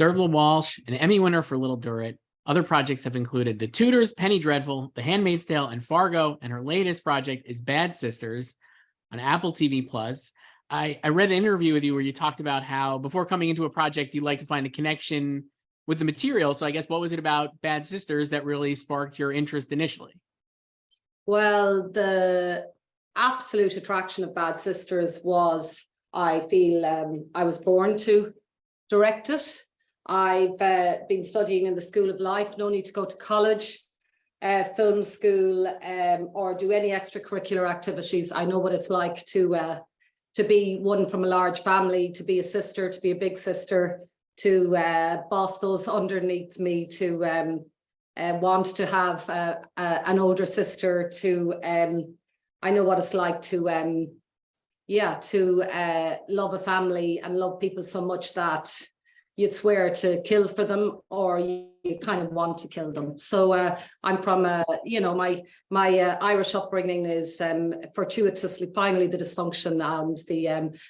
Dearbhla Walsh, an Emmy winner for Little Durrett. Other projects have included The Tudors, Penny Dreadful, The Handmaid's Tale, and Fargo, and her latest project is Bad Sisters on Apple TV+. I read an interview with you where you talked about how before coming into a project, you like to find a connection with the material. So I guess what was it about Bad Sisters that really sparked your interest initially? Well, the absolute attraction of Bad Sisters was, I feel, I was born to direct it. I've been studying in the School of Life, no need to go to college, film school, or do any extracurricular activities. I know what it's like to be one from a large family, to be a sister, to be a big sister, to boss those underneath me, to want to have an older sister, to I know what it's like to love a family and love people so much that you'd swear to kill for them, or you kind of want to kill them. So I'm from my Irish upbringing is fortuitously, finally, the dysfunction and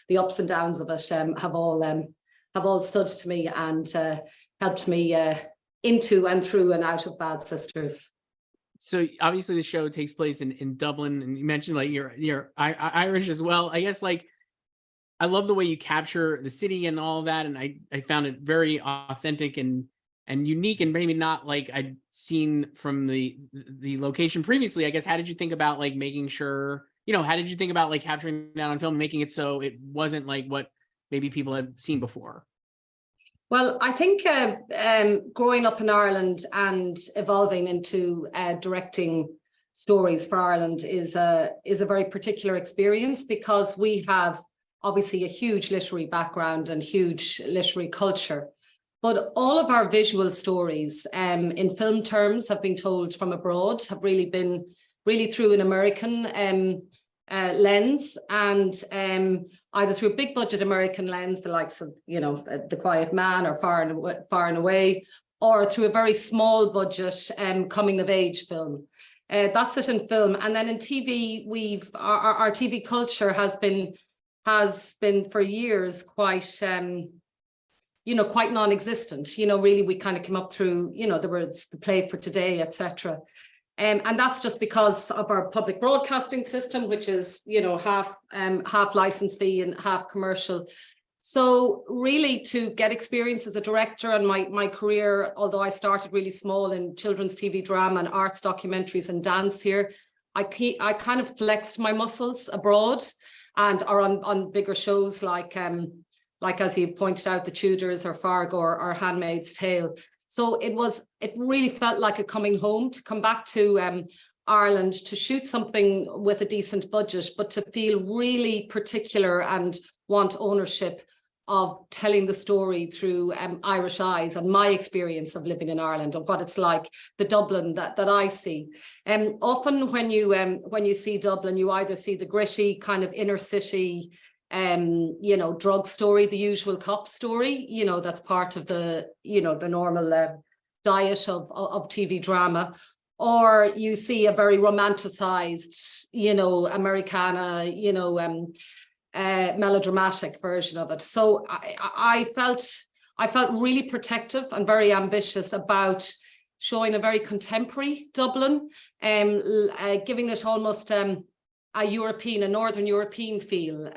the ups and downs of it have all stood to me and helped me into and through and out of Bad Sisters. So obviously the show takes place in Dublin, and you mentioned like you're Irish as well. I guess like I love the way you capture the city and all of that, and I found it very authentic and unique, and maybe not like I'd seen from the location previously. I guess how did you think about like making sure, how did you think about like capturing that on film, making it so it wasn't like what maybe people had seen before? Well, I think growing up in Ireland and evolving into directing stories for Ireland is a very particular experience, because we have obviously a huge literary background and huge literary culture. But all of our visual stories in film terms have been told from abroad, have really been through an American lens, and either through a big budget American lens, the likes of The Quiet Man or Far and Away, or through a very small budget coming of age film. That's it in film. And then in TV, our TV culture has been for years quite quite non-existent. Really we kind of came up through the words The Play for Today, etc. And that's just because of our public broadcasting system, which is, half license fee and half commercial. So really to get experience as a director, and my career, although I started really small in children's TV drama and arts documentaries and dance here, I kind of flexed my muscles abroad and are on bigger shows like as you pointed out, The Tudors or Fargo or Handmaid's Tale. So it really felt like a coming home to come back to Ireland to shoot something with a decent budget, but to feel really particular and want ownership of telling the story through Irish eyes and my experience of living in Ireland and what it's like, the Dublin that I see. Often when you see Dublin, you either see the gritty kind of inner city drug story, the usual cop story, that's part of the normal diet of TV drama, or you see a very romanticized, Americana, melodramatic version of it. So I felt really protective and very ambitious about showing a very contemporary Dublin, giving it almost a Northern European feel,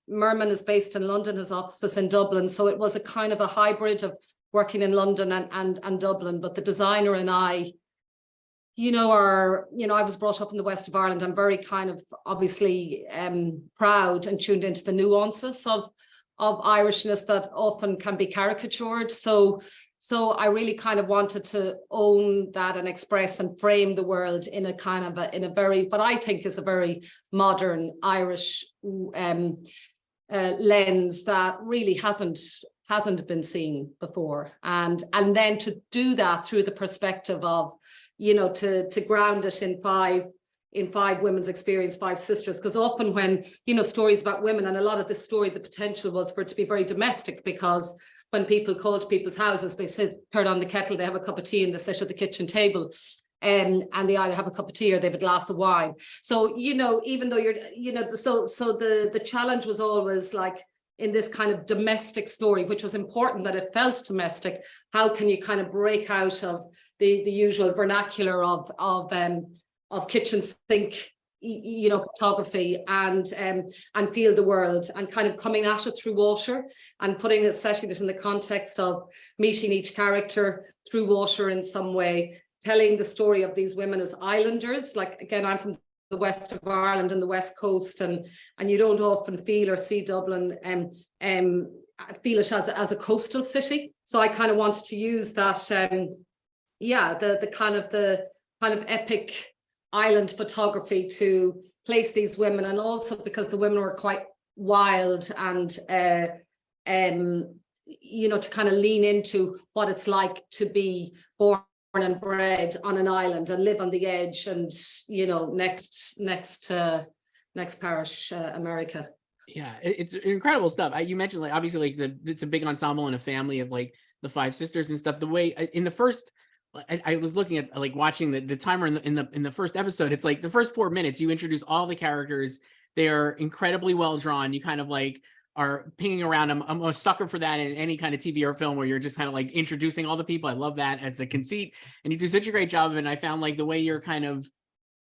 Merman is based in London, his offices in Dublin, so it was a kind of a hybrid of working in London and Dublin. But the designer and I, I was brought up in the west of Ireland. I'm very kind of obviously proud and tuned into the nuances of Irishness that often can be caricatured. So I really kind of wanted to own that and express and frame the world in a kind of in a very, what I think is a very modern Irish lens that really hasn't been seen before. And then to do that through the perspective of, to ground it in five women's experience, five sisters, because often when, stories about women, and a lot of this story, the potential was for it to be very domestic, because when people call to people's houses, they sit, turn on the kettle, they have a cup of tea and they sit at the kitchen table. and they either have a cup of tea or they have a glass of wine. So, you know, even though you're, you know, so the challenge was always like, in this kind of domestic story, which was important that it felt domestic, how can you kind of break out of the usual vernacular of kitchen sink, you know, photography, and feel the world, and kind of coming at it through water, and putting it, setting it in the context of meeting each character through water in some way, telling the story of these women as islanders. Like, again, I'm from the west of Ireland and the west coast, and you don't often feel or see Dublin feel it as a coastal city. So I kind of wanted to use that the kind of epic island photography to place these women, and also because the women were quite wild, and you know, to kind of lean into what it's like to be born and bred on an island and live on the edge, and, you know, next parish, America. Yeah, it's incredible stuff. You mentioned, like, obviously, like, it's a big ensemble and a family of, like, the 5 sisters and stuff. The way in the first, I was looking at, like, watching the timer in the first episode. It's like the first 4 minutes you introduce all the characters. They are incredibly well drawn. You kind of like are pinging around. I'm a sucker for that in any kind of TV or film where you're just kind of like introducing all the people. I love that as a conceit, and you do such a great job of it. And I found, like, the way you're kind of,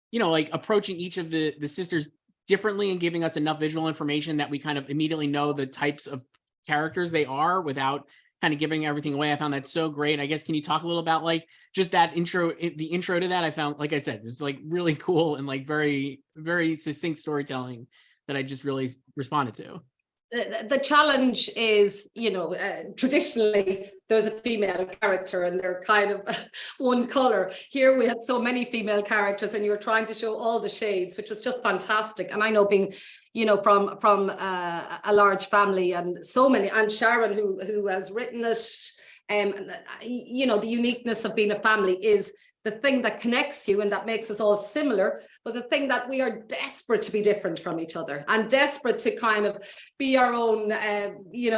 you know, like, approaching each of the sisters differently and giving us enough visual information that we kind of immediately know the types of characters they are without kind of giving everything away. I found that so great. I guess, can you talk a little about, like, just that intro, the intro to that? I found, like I said, it's like really cool and, like, very, very succinct storytelling that I just really responded to. The challenge is, you know, traditionally there's a female character and they're kind of one color. Here we had so many female characters, and you were trying to show all the shades, which was just fantastic. And I know, being, you know, from a large family, and so many, and Sharon who has written it, you know, the uniqueness of being a family is the thing that connects you and that makes us all similar, but the thing that we are desperate to be different from each other, and desperate to kind of be our own, be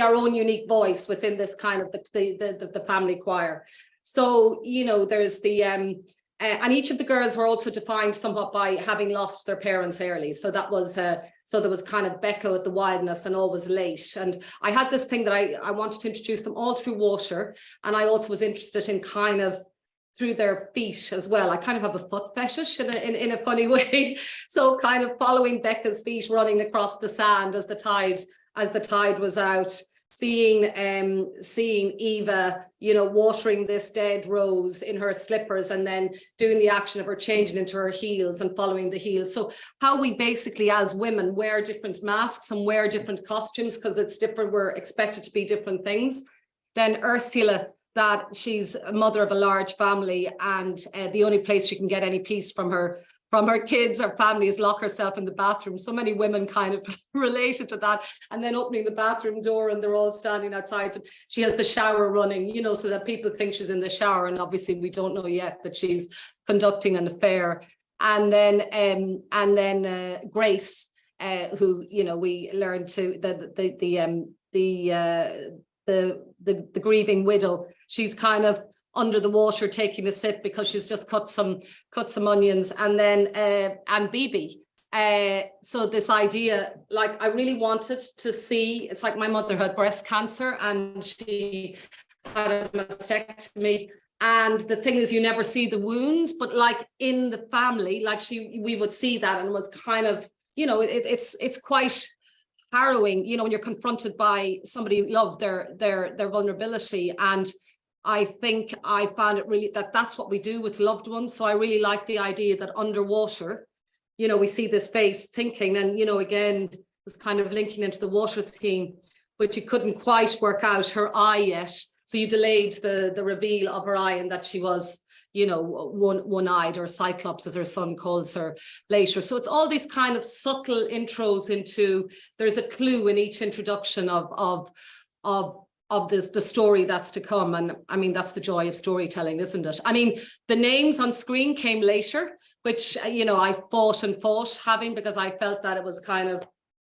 our own unique voice within this kind of the family choir. So, you know, there's the and each of the girls were also defined somewhat by having lost their parents early. So that was so there was kind of Becca with the wildness and always late. And I had this thing that I wanted to introduce them all through water. And I also was interested in kind of through their feet as well. I kind of have a foot fetish in a funny way. So kind of following Becca's feet running across the sand as the tide was out. Seeing Eva, you know, watering this dead rose in her slippers, and then doing the action of her changing into her heels and following the heels. So how we basically, as women, wear different masks and wear different costumes because it's different. We're expected to be different things. Then Ursula, that she's a mother of a large family, and the only place she can get any peace from her kids or family is lock herself in the bathroom. So many women kind of related to that. And then opening the bathroom door and they're all standing outside. She has the shower running, you know, so that people think she's in the shower. And obviously we don't know yet that she's conducting an affair. And then Grace, who, you know, we learned to the grieving widow. She's kind of under the water taking a sip because she's just cut some onions. And then and Bibi, so this idea, like, I really wanted to see, it's like my mother had breast cancer and she had a mastectomy, and the thing is, you never see the wounds, but like in the family, like we would see that, and was kind of, you know, it's quite harrowing, you know, when you're confronted by somebody you love, their vulnerability. And I think I found it really that's what we do with loved ones. So I really like the idea that underwater, you know, we see this face thinking, and, you know, again, was kind of linking into the water theme, but you couldn't quite work out her eye yet. So you delayed the reveal of her eye, and that she was, you know, one-eyed, or Cyclops, as her son calls her later. So it's all these kind of subtle intros into, there's a clue in each introduction of the story that's to come. And I mean, that's the joy of storytelling, isn't it? I mean, the names on screen came later, which, you know, I fought having, because I felt that it was kind of,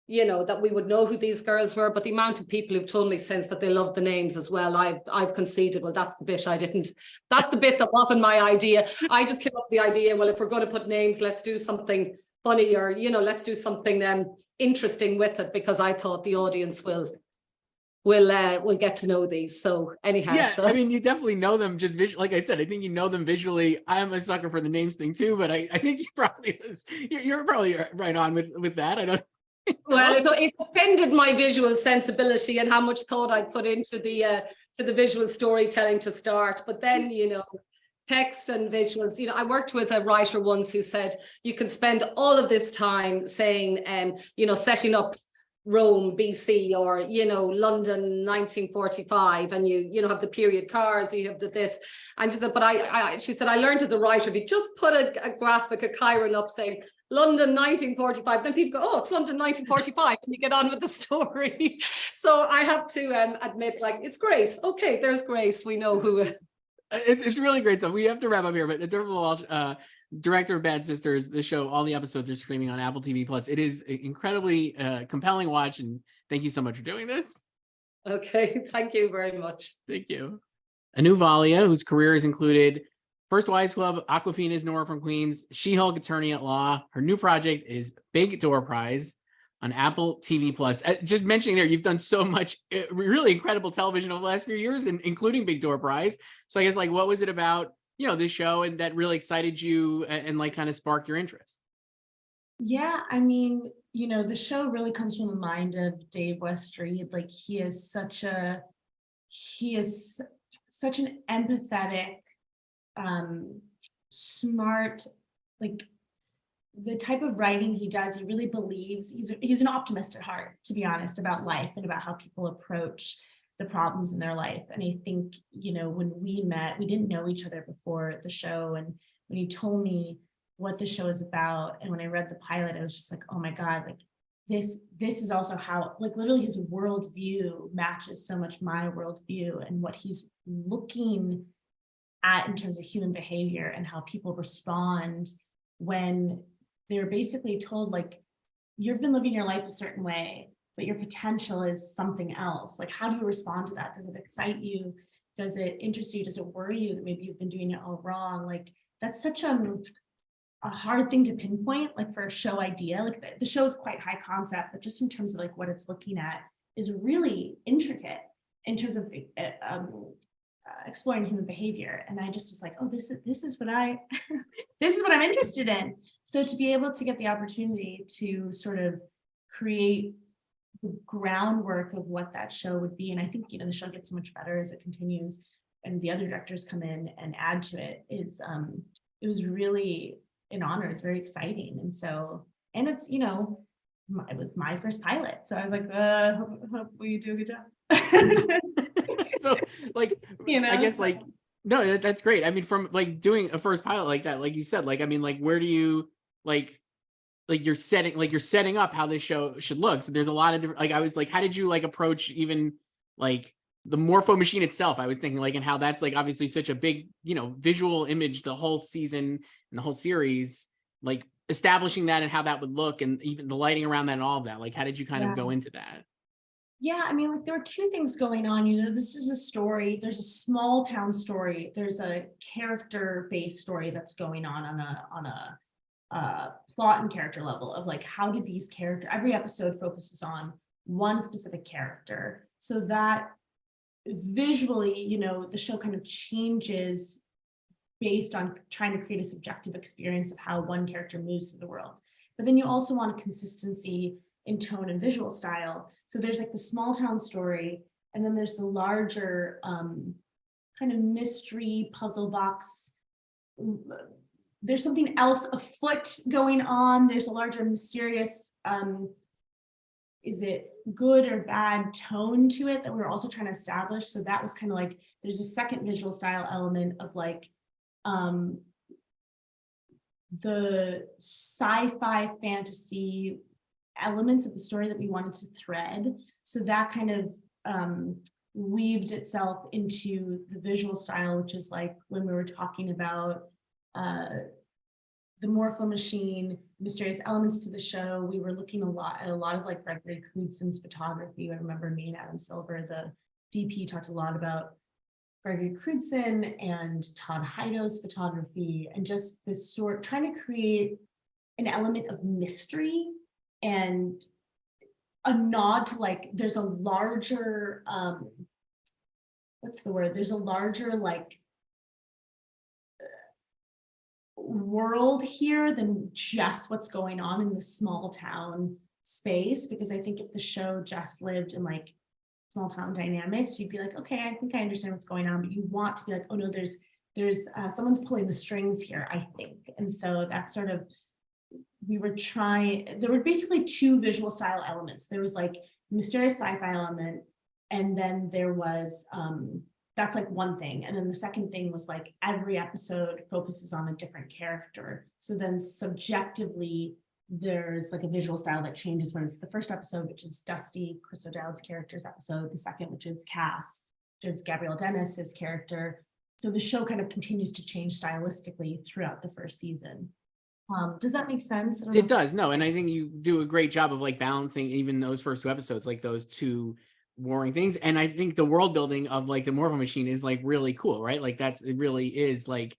that we would know who these girls were, but the amount of people who've told me since that they love the names as well, I've conceded, well, that's the bit that wasn't my idea. I just came up with the idea, well, if we're going to put names, let's do something funny, or, let's do something interesting with it, because I thought the audience will get to know these. So anyhow, yeah, I mean, you definitely know them just visually. Like I said, I think you know them visually. I'm a sucker for the names thing too, but I think you're probably right on with that. I don't. Well, it offended my visual sensibility and how much thought I'd put into the visual storytelling to start. But then, text and visuals, I worked with a writer once who said you can spend all of this time saying, setting up Rome, BC, or, London, 1945, and you have the period cars, you have this. And she said, but she said, I learned as a writer, if you just put a graphic, a chiron up saying London 1945, then people go, oh, it's London 1945, and you get on with the story. So I have to admit, like, it's Grace. Okay, there's Grace. We know who. It's really great stuff. We have to wrap up here, but Dearbhla Walsh, director of Bad Sisters, the show, all the episodes are streaming on Apple TV Plus. It is an incredibly compelling watch, and thank you so much for doing this. Okay, thank you very much. Thank you. Anu Valia, whose career has included First Wives Club, Awkwafina's Nora from Queens, She-Hulk Attorney at Law. Her new project is Big Door Prize on Apple TV Plus. Just mentioning there, you've done so much really incredible television over the last few years, including Big Door Prize. So I guess, like, what was it about, this show and that really excited you and like kind of sparked your interest? Yeah, I mean, the show really comes from the mind of Dave Westreed. Like, he is such an empathetic, smart, like, the type of writing he does, he really believes, he's an optimist at heart, to be honest, about life and about how people approach the problems in their life. And I think, when we met, we didn't know each other before the show. And when he told me what the show is about, and when I read the pilot, I was just like, oh my God, like, this is also how, like, literally his worldview matches so much my worldview and what he's looking at in terms of human behavior and how people respond when they're basically told, like, you've been living your life a certain way, but your potential is something else. Like, how do you respond to that? Does it excite you? Does it interest you? Does it worry you that maybe you've been doing it all wrong? Like, that's such a hard thing to pinpoint, like, for a show idea. Like, the show is quite high concept, but just in terms of, like, what it's looking at is really intricate in terms of exploring human behavior. And I just was like, oh, this is what this is what I'm interested in. So to be able to get the opportunity to sort of create the groundwork of what that show would be, and I think, the show gets so much better as it continues and the other directors come in and add to it, is it was really an honor. It's very exciting. And so, and it's, it was my first pilot. So I was like, hope we do a good job. So, like, I guess, like, no, that's great. I mean, from, like, doing a first pilot like that, like you said, like, I mean, like, where do you, like you're setting up how this show should look. So there's a lot of different, like, I was like, how did you, like, approach even, like, the Morpho machine itself? I was thinking, like, and how that's, like, obviously such a big, visual image, the whole season and the whole series, like, establishing that and how that would look, and even the lighting around that and all of that. Like, how did you kind of go into that? Yeah, I mean, like, there were two things going on. This is a story. There's a small town story. There's a character-based story that's going on a plot and character level of, like, how do these characters, every episode focuses on one specific character, so that visually, the show kind of changes based on trying to create a subjective experience of how one character moves through the world. But then you also want a consistency in tone and visual style. So there's, like, the small town story, and then there's the larger kind of mystery puzzle box. There's something else afoot going on. There's a larger mysterious, is it good or bad tone to it that we're also trying to establish. So that was kind of like, there's a second visual style element of, like, the sci-fi fantasy elements of the story that we wanted to thread. So that kind of weaved itself into the visual style, which is, like, when we were talking about the Morpho machine, mysterious elements to the show. We were looking a lot of like Gregory Crudson's photography. I remember me and Adam Silver, the DP, talked a lot about Gregory Crudson and Todd Heido's photography, and just this sort trying to create an element of mystery and a nod to like there's a larger what's the word? There's a larger like world here than just what's going on in the small town space, because I think if the show just lived in like small town dynamics, you'd be like, okay, I think I understand what's going on, but you want to be like, oh no, there's someone's pulling the strings here, I think. And so that's sort of, we were trying, there were basically two visual style elements. There was like mysterious sci-fi element, and then there was that's like one thing. And then the second thing was like every episode focuses on a different character. So then subjectively, there's like a visual style that changes when it's the first episode, which is Dusty, Chris O'Dowd's character's episode, the second, which is Cass, which is Gabrielle Dennis's character. So the show kind of continues to change stylistically throughout the first season. Does that make sense? It does. No, and I think you do a great job of like balancing even those first two episodes, like those two warring things. And I think the world building of like the Morpho Machine is like really cool, right? Like it really is like,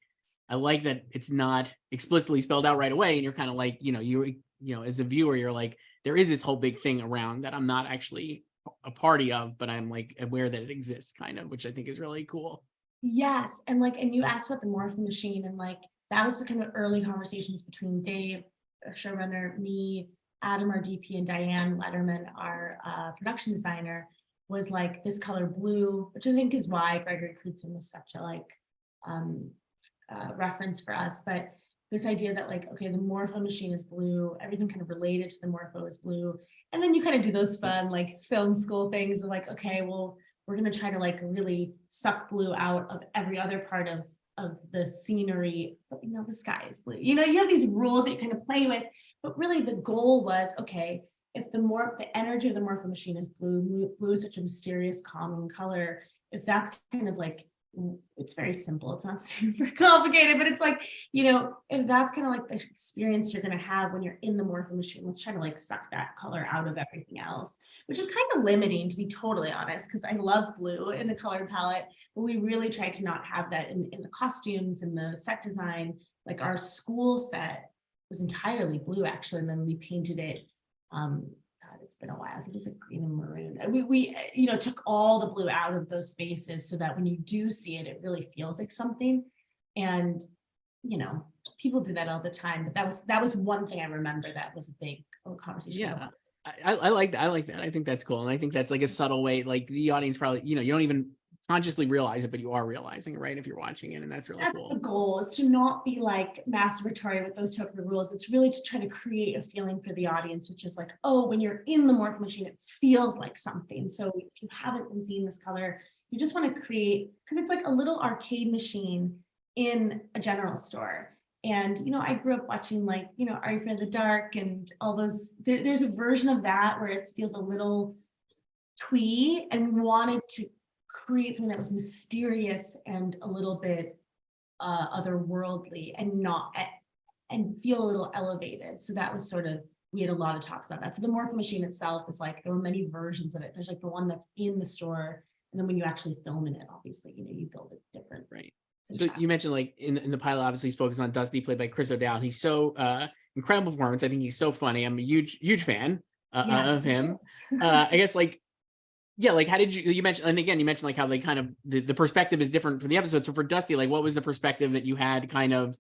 I like that it's not explicitly spelled out right away, and you're kind of like, you as a viewer, you're like, there is this whole big thing around that I'm not actually a party of, but I'm like aware that it exists, kind of, which I think is really cool. Yes, and you asked about the Morpho Machine, and like that was the kind of early conversations between Dave, our showrunner, me, Adam, our DP, and Diane Letterman, our production designer, was like this color blue, which I think is why Gregory Crudson was such a reference for us. But this idea that like, okay, the Morpho Machine is blue, everything kind of related to the Morpho is blue. And then you kind of do those fun like film school things of like, okay, well, we're going to try to like really suck blue out of every other part of the scenery, but the sky is blue. You have these rules that you kind of play with, but really the goal was, okay, if the energy of the Morpho Machine is blue is such a mysterious, calming color. If that's kind of like, it's very simple, it's not super complicated, but it's like, if that's kind of like the experience you're going to have when you're in the Morpho Machine, let's try to like suck that color out of everything else, which is kind of limiting, to be totally honest, because I love blue in the color palette, but we really tried to not have that in the costumes and the set design. Like our school set was entirely blue actually, and then we painted it God, it's been a while. I think it was like green and maroon. We took all the blue out of those spaces so that when you do see it, it really feels like something. And people do that all the time, but that was one thing I remember that was a big conversation. Yeah, I like that. I like that. I think that's cool, and I think that's like a subtle way. Like the audience probably, you don't even consciously realize it, but you are realizing it, right, if you're watching it, and that's really cool. That's the goal, is to not be like masturbatory with those type of rules. It's really to try to create a feeling for the audience, which is like, oh, when you're in the Morpho Machine, it feels like something. So if you haven't been seeing this color, you just want to create, because it's like a little arcade machine in a general store. And I grew up watching like Are You Afraid of the Dark and all those. There's a version of that where it feels a little twee, and wanted to create something that was mysterious and a little bit otherworldly and feel a little elevated. So that was sort of, we had a lot of talks about that. So the Morpho Machine itself is like, there were many versions of it. There's like the one that's in the store, and then when you actually film in it, obviously, you build it different. Right. So you mentioned like in the pilot, obviously he's focused on Dusty, played by Chris O'Dowd. He's so incredible performance. I think he's so funny. I'm a huge fan of him. I guess like, yeah, like how did you mentioned, and again, you mentioned like how they kind of, the perspective is different for the episode. So for Dusty, like what was the perspective that you had kind of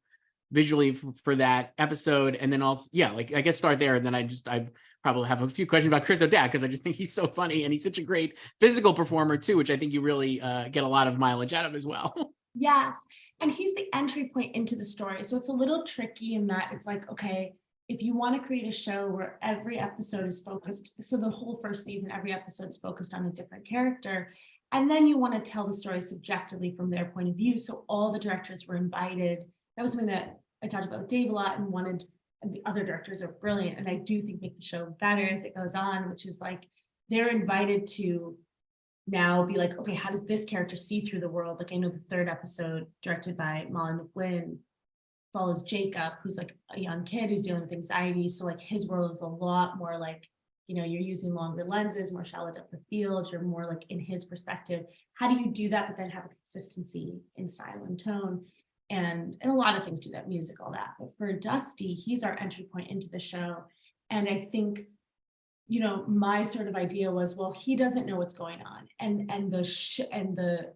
visually for that episode? And then also, yeah, like I guess start there. And then I probably have a few questions about Chris O'Dowd, because I just think he's so funny and he's such a great physical performer too, which I think you really get a lot of mileage out of as well. Yes. And he's the entry point into the story. So it's a little tricky in that it's like, okay, if you want to create a show where every episode is focused, so the whole first season, every episode is focused on a different character, and then you want to tell the story subjectively from their point of view. So all the directors were invited. That was something that I talked about with Dave a lot, and the other directors are brilliant, and I do think make the show better as it goes on, which is like they're invited to now be like, okay, how does this character see through the world? Like I know the third episode, directed by Molly McGlynn, follows Jacob, who's like a young kid who's dealing with anxiety. So like his world is a lot more like, you're using longer lenses, more shallow depth of field, you're more like in his perspective. How do you do that, but then have a consistency in style and tone? And a lot of things do that, music, all that. But for Dusty, he's our entry point into the show. And I think, my sort of idea was, well, he doesn't know what's going on. And the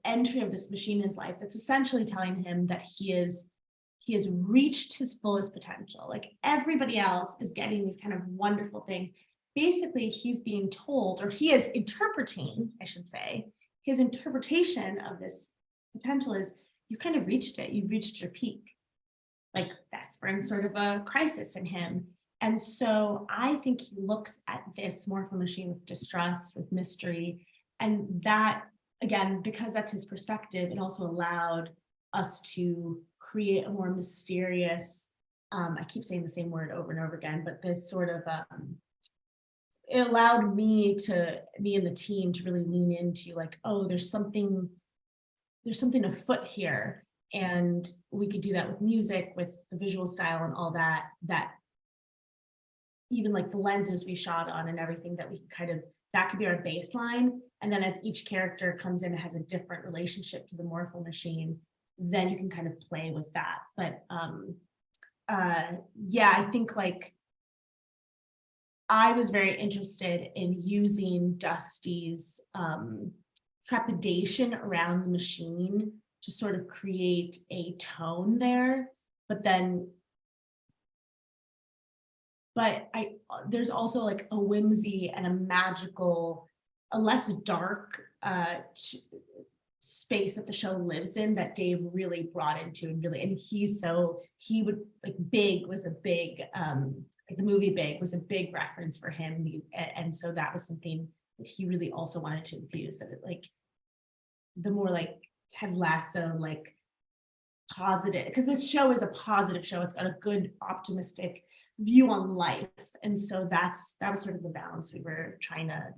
entry of this machine in his life, that's essentially telling him that he has reached his fullest potential. Like everybody else is getting these kind of wonderful things. Basically, he's being told, or he is interpreting, I should say, his interpretation of this potential is, you kind of reached it. You've reached your peak. Like that springs sort of a crisis in him. And so I think he looks at this morpho machine with distrust, with mystery. And that, again, because that's his perspective, it also allowed us to create a more mysterious, I keep saying the same word over and over again, but this sort of, it allowed me and the team to really lean into like, oh, there's something afoot here. And we could do that with music, with the visual style and all that even like the lenses we shot on and everything, that we that could be our baseline. And then as each character comes in and has a different relationship to the morpho machine, then you can kind of play with that. But I think like I was very interested in using Dusty's trepidation around the machine to sort of create a tone there, but there's also like a whimsy and a magical, a less dark space that the show lives in that Dave really brought into, and Big was a big, like the movie Big was a big reference for him. And so that was something that he really also wanted to infuse, that it like the more like Ted Lasso, like positive, because this show is a positive show. It's got a good optimistic view on life. And so that was sort of the balance we were trying to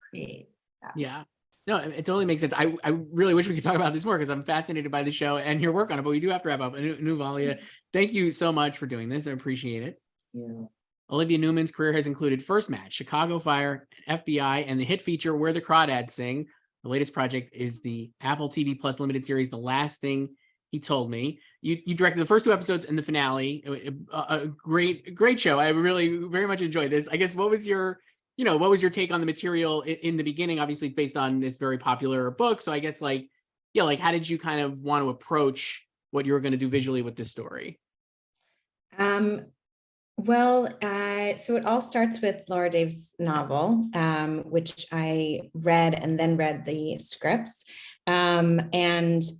create. Yeah. No, it totally makes sense. I really wish we could talk about this more because I'm fascinated by the show and your work on it, but we do have to wrap up. Valia, thank you so much for doing this. I appreciate it. Yeah. Olivia Newman's career has included First Match, Chicago Fire, FBI, and the hit feature Where the Crawdads Sing. The latest project is the Apple TV Plus limited series, The Last Thing He Told Me. You directed the first 2 episodes and the finale. A great show. I really very much enjoyed this. I guess what was your take on the material in the beginning? Obviously based on this very popular book. So I guess how did you kind of want to approach what you were going to do visually with this story? So it all starts with Laura Dave's novel, which I read and then read the scripts. It's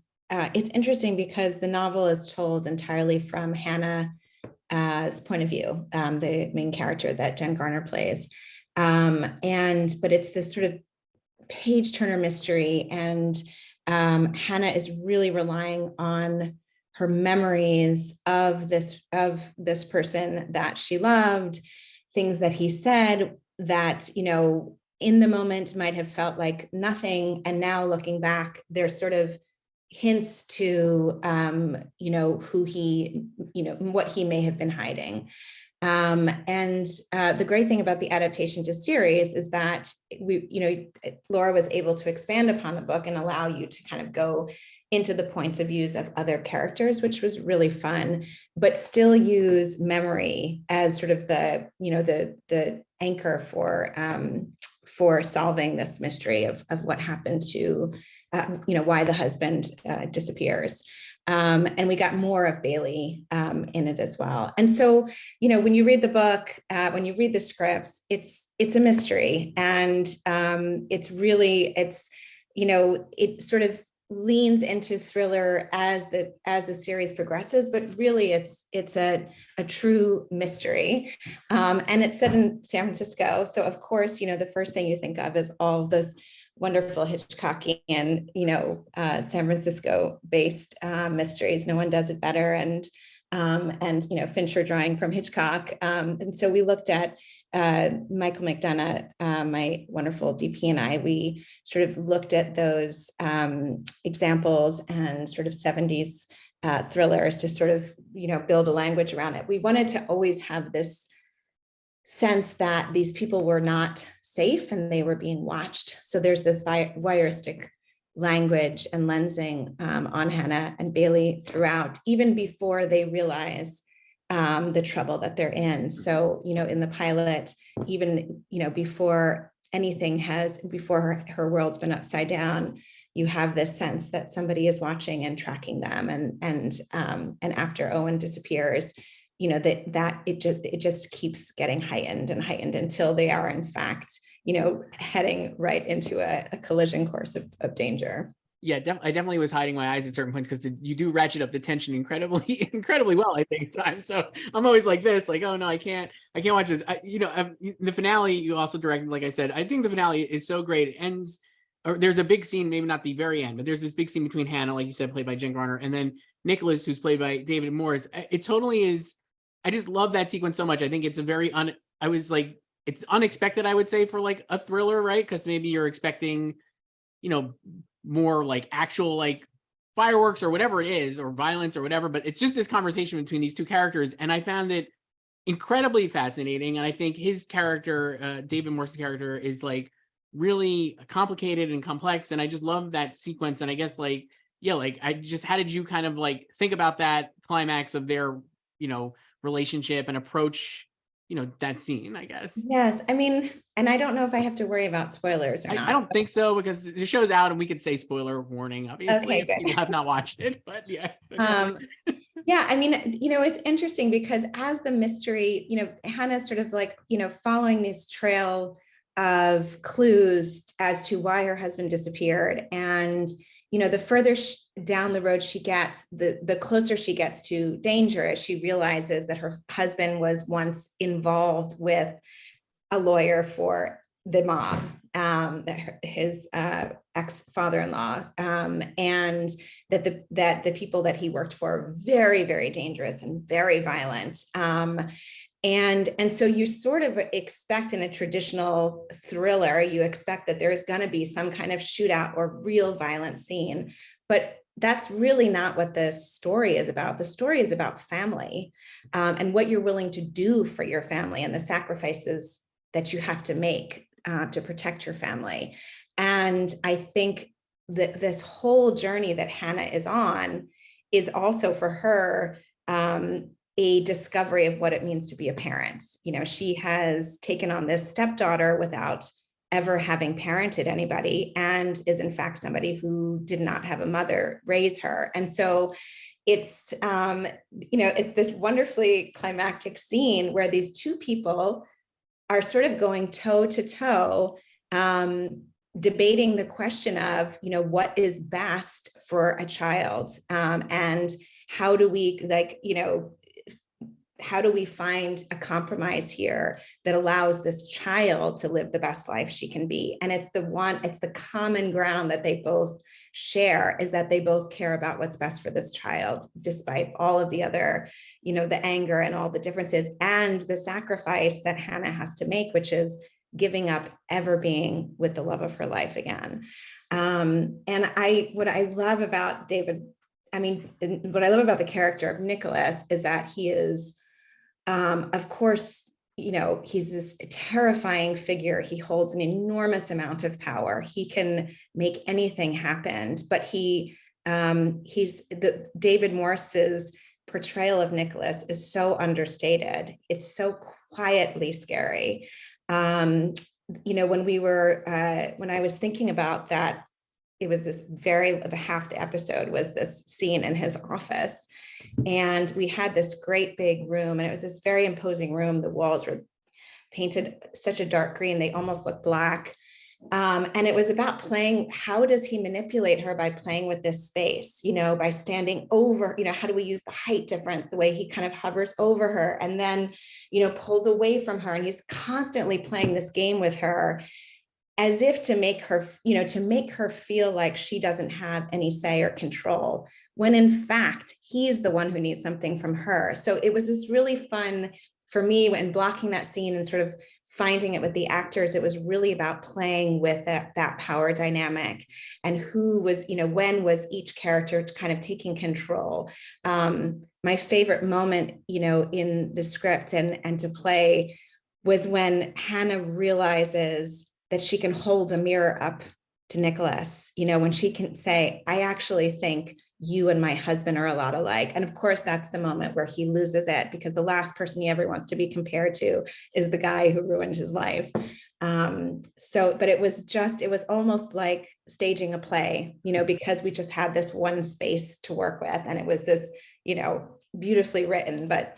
interesting because the novel is told entirely from Hannah's point of view, the main character that Jen Garner plays. But it's this sort of page turner mystery, and Hannah is really relying on her memories of this person that she loved, things that he said that, in the moment might have felt like nothing. And now looking back, there's sort of hints to, who he, what he may have been hiding. The great thing about the adaptation to series is that Laura was able to expand upon the book and allow you to kind of go into the points of views of other characters, which was really fun, but still use memory as sort of the anchor for solving this mystery of what happened to, why the husband disappears. And we got more of Bailey in it as well. And so, when you read the book, when you read the scripts, it's a mystery, and it sort of leans into thriller as the series progresses, but really it's a true mystery. And it's set in San Francisco. So of course, the first thing you think of is all those wonderful Hitchcockian, San Francisco based mysteries. No one does it better. And Fincher drawing from Hitchcock. And so we looked at Michael McDonough, my wonderful DP, and we sort of looked at those examples and sort of 70s thrillers to sort of, build a language around it. We wanted to always have this sense that these people were not safe and they were being watched. So there's this voyeuristic language and lensing on Hannah and Bailey throughout, even before they realize the trouble that they're in. So, in the pilot, even, before before her world's been upside down, you have this sense that somebody is watching and tracking them. And after Owen disappears, that it just keeps getting heightened and heightened until they are in fact, heading right into a collision course of danger. Yeah, I definitely was hiding my eyes at certain points because you do ratchet up the tension incredibly well, I think, at times. So I'm always like this, like, oh no, I can't watch this. The finale you also directed, like I said, I think the finale is so great. It ends, or there's a big scene, maybe not the very end, but there's this big scene between Hannah, like you said, played by Jen Garner, and then Nicholas, who's played by David Morse. It totally is. I just love that sequence so much. I think it's it's unexpected, I would say, for like a thriller, right? Because maybe you're expecting, more like actual like fireworks or whatever it is, or violence or whatever, but it's just this conversation between these two characters. And I found it incredibly fascinating. And I think his character, David Morse's character, is like really complicated and complex. And I just love that sequence. And I guess how did you kind of like think about that climax of their, relationship and approach, that scene, I guess? Yes. I mean, and I don't know if I have to worry about spoilers or not. I don't think so, because the show's out and we could say spoiler warning, obviously, okay, if people have not watched it, but yeah. Yeah, I mean, it's interesting because as the mystery, Hannah's sort of like, following this trail of clues as to why her husband disappeared. And, the further down the road she gets, the closer she gets to danger, as she realizes that her husband was once involved with a lawyer for the mob, his ex-father-in-law, and that the people that he worked for are very, very dangerous and very violent. And so you sort of expect in a traditional thriller, you expect that there's going to be some kind of shootout or real violent scene, but that's really not what the story is about. The story is about family, and what you're willing to do for your family and the sacrifices that you have to make to protect your family. And I think that this whole journey that Hannah is on is also for her a discovery of what it means to be a parent. She has taken on this stepdaughter without ever having parented anybody, and is in fact somebody who did not have a mother raise her. And so it's, it's this wonderfully climactic scene where these two people are sort of going toe to toe, debating the question of, what is best for a child, and how do we find a compromise here that allows this child to live the best life she can be? And it's the common ground that they both share, is that they both care about what's best for this child, despite all of the other, the anger and all the differences and the sacrifice that Hannah has to make, which is giving up ever being with the love of her life again. And what I love about the character of Nicholas is that he is, of course, he's this terrifying figure. He holds an enormous amount of power. He can make anything happen, but David Morse's portrayal of Nicholas is so understated. It's so quietly scary. When I was thinking about that, it was the half the episode was this scene in his office. And we had this great big room, and it was this very imposing room. The walls were painted such a dark green, they almost looked black. And it was about how does he manipulate her by playing with this space, by standing over, how do we use the height difference, the way he kind of hovers over her and then, pulls away from her. And he's constantly playing this game with her, as if to make her feel like she doesn't have any say or control, when in fact, he's the one who needs something from her. So it was this really fun for me, when blocking that scene and sort of finding it with the actors, it was really about playing with that power dynamic and who was, when was each character kind of taking control. My favorite moment, in the script and to play was when Hannah realizes that she can hold a mirror up to Nicholas, when she can say, I actually think you and my husband are a lot alike. And of course, that's the moment where he loses it, because the last person he ever wants to be compared to is the guy who ruined his life. But it was almost like staging a play, because we just had this one space to work with. And it was this, beautifully written, but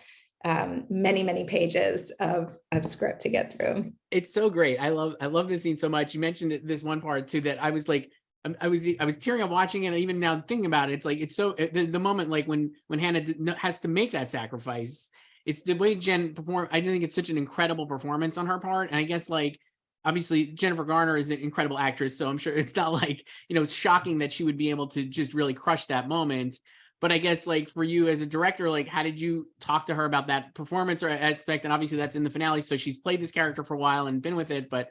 many, many pages of script to get through. It's so great. I love this scene so much. You mentioned this one part too, that I was like, I was tearing up watching it, and even now thinking about it, it's like, it's so the moment, like when Hannah has to make that sacrifice, it's the way Jen performed. I think it's such an incredible performance on her part. And I guess, like, obviously Jennifer Garner is an incredible actress, so I'm sure it's not like, it's shocking that she would be able to just really crush that moment. But I guess, like, for you as a director, like, how did you talk to her about that performance or aspect? And obviously that's in the finale, so she's played this character for a while and been with it, but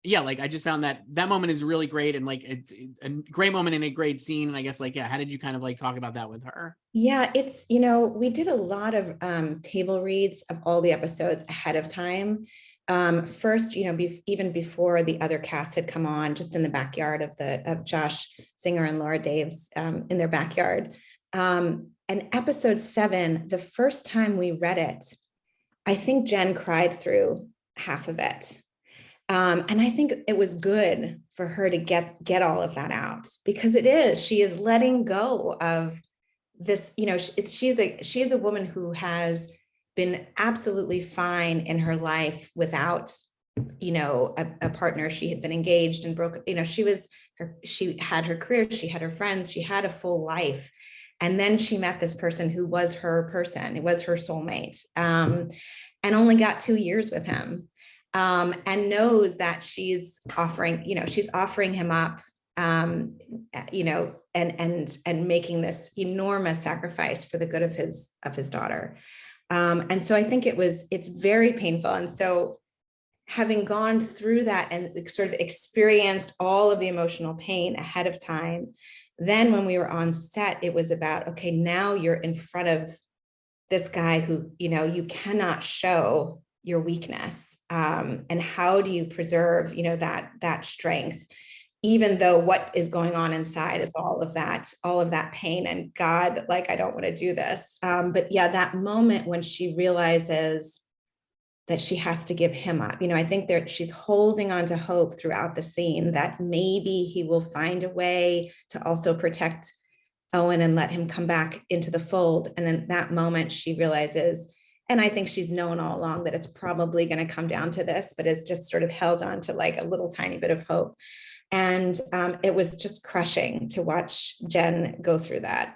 yeah, like, I just found that moment is really great, and like it's a great moment in a great scene. And I guess, like, yeah, how did you kind of like talk about that with her? Yeah, it's, we did a lot of table reads of all the episodes ahead of time. First, even before the other cast had come on, just in the backyard of Josh Singer and Laura Daves, in their backyard. And episode 7, the first time we read it, I think Jen cried through half of it. And I think it was good for her to get all of that out, because she is letting go of this, she is a woman who has been absolutely fine in her life without, a partner. She had been engaged and broken, she had her career, she had her friends, she had a full life. And then she met this person who was her person, it was her soulmate, and only got 2 years with him. And knows that she's offering him up, and making this enormous sacrifice for the good of his daughter. And so I think it's very painful. And so, having gone through that and sort of experienced all of the emotional pain ahead of time, then when we were on set, it was about, okay, now you're in front of this guy who, you cannot show your weakness, and how do you preserve, that strength, even though what is going on inside is all of that pain, and God, like, I don't want to do this. But yeah, that moment when she realizes that she has to give him up, I think that she's holding on to hope throughout the scene that maybe he will find a way to also protect Owen and let him come back into the fold. And then that moment she realizes, and I think she's known all along, that it's probably going to come down to this, but it's just sort of held on to like a little tiny bit of hope. And it was just crushing to watch Jen go through that,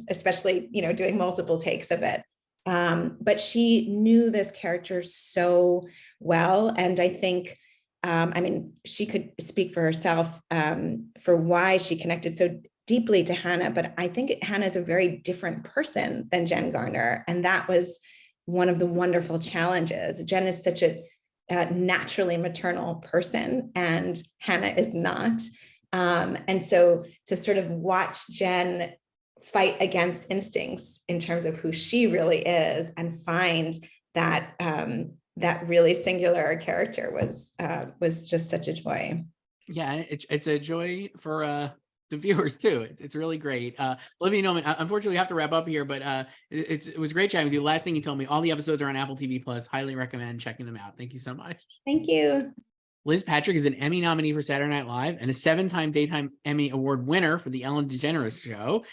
especially, doing multiple takes of it. But she knew this character so well. And I think, she could speak for herself for why she connected so deeply to Hannah, but I think Hannah is a very different person than Jen Garner. And that was one of the wonderful challenges. Jen is such a naturally maternal person, and Hannah is not. And so to sort of watch Jen fight against instincts in terms of who she really is and find that that really singular character was just such a joy. Yeah, it's a joy for the viewers too. It's really great. Olivia Newman, unfortunately we have to wrap up here, but it was great chatting with you. Last thing you told me, all the episodes are on Apple TV Plus. Highly recommend checking them out. Thank you so much. Thank you. Liz Patrick is an Emmy nominee for Saturday Night Live and a 7-time Daytime Emmy Award winner for the Ellen DeGeneres Show.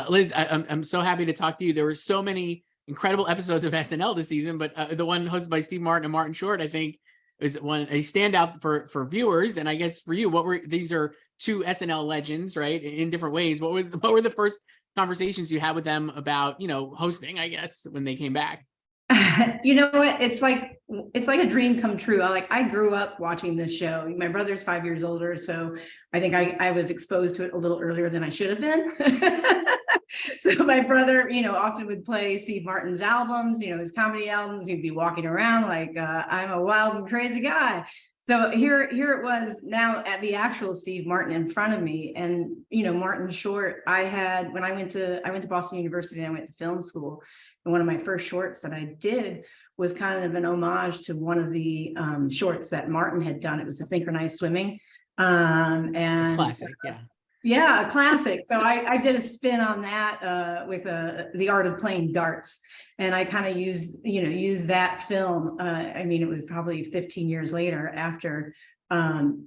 Liz, I'm so happy to talk to you. There were so many incredible episodes of SNL this season, but the one hosted by Steve Martin and Martin Short, I think, is a standout for viewers. And I guess for you, these are two SNL legends, right? In different ways. What were the first conversations you had with them about, hosting, I guess, when they came back? You know what? It's like a dream come true. I grew up watching this show. My brother's 5 years older, so I think I was exposed to it a little earlier than I should have been. So my brother, often would play Steve Martin's albums, his comedy albums. He'd be walking around like, I'm a wild and crazy guy. So here it was now at the actual Steve Martin in front of me. And, Martin Short, when I went to Boston University, and I went to film school. And one of my first shorts that I did was kind of an homage to one of the shorts that Martin had done. It was the synchronized swimming. And Classic, yeah. Yeah, a classic. So I did a spin on that with the art of playing darts, and I kind of used that film. It was probably 15 years later after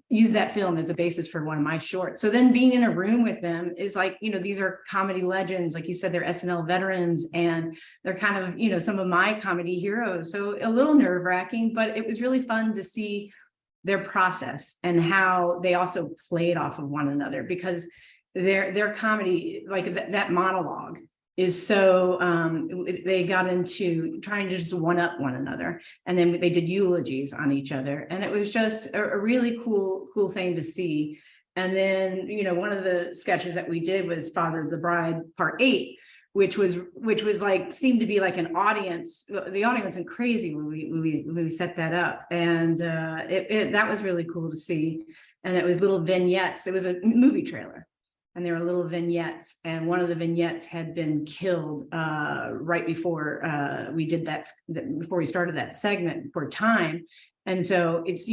used that film as a basis for one of my shorts. So then being in a room with them is like, these are comedy legends, like you said, they're SNL veterans, and they're kind of some of my comedy heroes. So a little nerve-wracking, but it was really fun to see their process and how they also played off of one another, because their comedy, like that monologue is so they got into trying to just one up one another, and then they did eulogies on each other, and it was just a really cool thing to see. And then one of the sketches that we did was Father of the Bride Part 8, which was like, seemed to be like the audience went crazy when we set that up. And that was really cool to see. And it was little vignettes. It was a movie trailer, and there were little vignettes, and one of the vignettes had been killed right before we did that, before we started that segment for time. And so it's,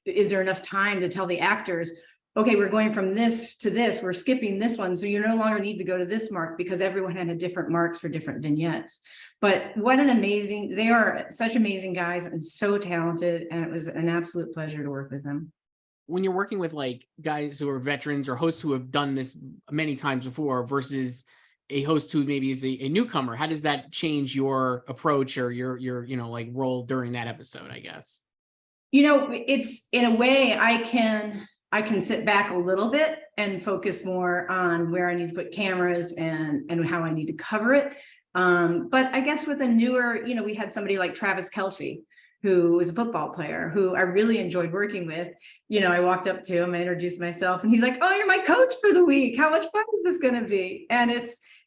is there enough time to tell the actors, okay, we're going from this to this, we're skipping this one, so you no longer need to go to this mark, because everyone had a different marks for different vignettes. But what they are such amazing guys and so talented, and it was an absolute pleasure to work with them. When you're working with like guys who are veterans or hosts who have done this many times before versus a host who maybe is a newcomer, how does that change your approach or your like role during that episode, I guess? It's, in a way, I can sit back a little bit and focus more on where I need to put cameras and how I need to cover it. But I guess with a newer, we had somebody like Travis Kelce, who was a football player who I really enjoyed working with. I walked up to him, I introduced myself, and he's like, "Oh, you're my coach for the week. How much fun is this going to be?" And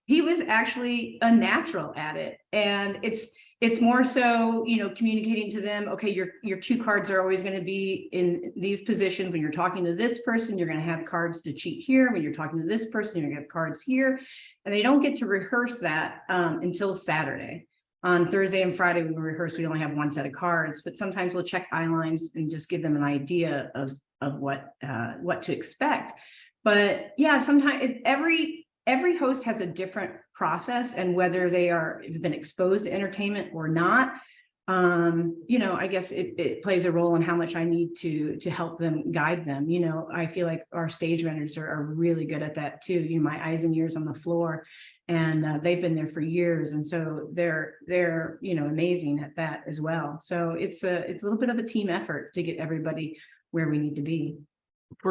he was actually a natural at it. And it's more so, communicating to them, okay, your cue cards are always going to be in these positions. When you're talking to this person, you're going to have cards to cheat here. When you're talking to this person, you're going to have cards here. And they don't get to rehearse that until Saturday. On Thursday and Friday, we rehearse, we only have one set of cards, but sometimes we'll check eye lines and just give them an idea of what to expect. But yeah, sometimes every host has a different process, and whether they have been exposed to entertainment or not, I guess it plays a role in how much I need to help them, guide them. I feel like our stage managers are really good at that too. My eyes and ears on the floor, and they've been there for years, and so they're amazing at that as well. So it's a little bit of a team effort to get everybody where we need to be.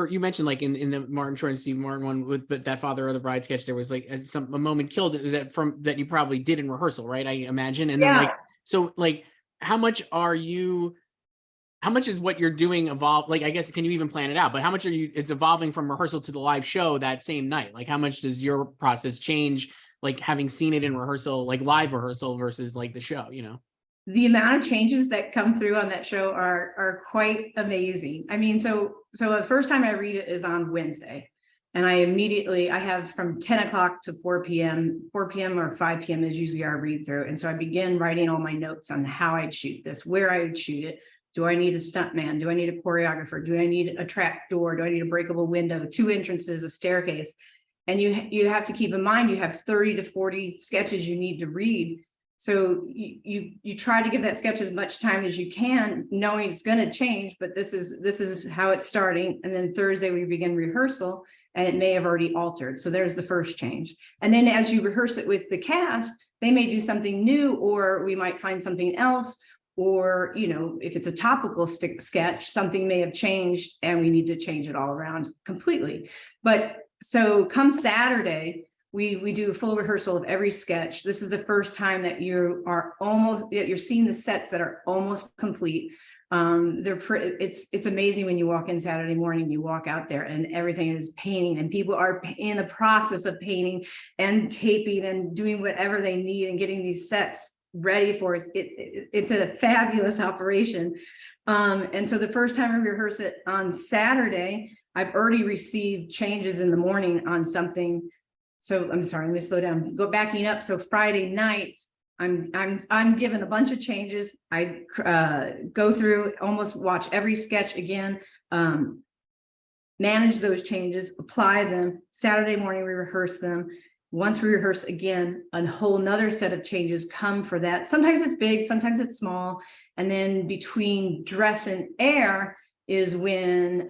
You mentioned like in the Martin Short and Steve Martin one with that Father of the Bride sketch, there was like a moment killed that you probably did in rehearsal, right? I imagine. And then how much is what you're doing evolve? Like, I guess, can you even plan it out? But how much it's evolving from rehearsal to the live show that same night? Like, how much does your process change? Like having seen it in rehearsal, like live rehearsal versus like the show, The amount of changes that come through on that show are quite amazing. So the first time I read it is on Wednesday, and I have from 10 o'clock to 4 p.m. 4 p.m. or 5 p.m. is usually our read through. And so I begin writing all my notes on how I'd shoot this, where I would shoot it. Do I need a stuntman? Do I need a choreographer? Do I need a trap door? Do I need a breakable window, 2 entrances, a staircase? And you have to keep in mind, you have 30 to 40 sketches you need to read. So you try to give that sketch as much time as you can, knowing it's going to change, but this is how it's starting. And then Thursday we begin rehearsal, and it may have already altered. So there's the first change. And then as you rehearse it with the cast, they may do something new, or we might find something else, or if it's a topical sketch, something may have changed and we need to change it all around completely. But so come Saturday, we do a full rehearsal of every sketch. This is the first time that you're seeing the sets that are almost complete. It's amazing when you walk in Saturday morning, you walk out there and everything is painting and people are in the process of painting and taping and doing whatever they need and getting these sets ready for us. It's a fabulous operation. And so the first time I rehearse it on Saturday, I've already received changes in the morning on something. So I'm sorry, let me slow down, backing up. So Friday night, I'm given a bunch of changes. I go through, almost watch every sketch again, manage those changes, apply them. Saturday morning, we rehearse them. Once we rehearse again, a whole nother set of changes come for that. Sometimes it's big, sometimes it's small. And then between dress and air is when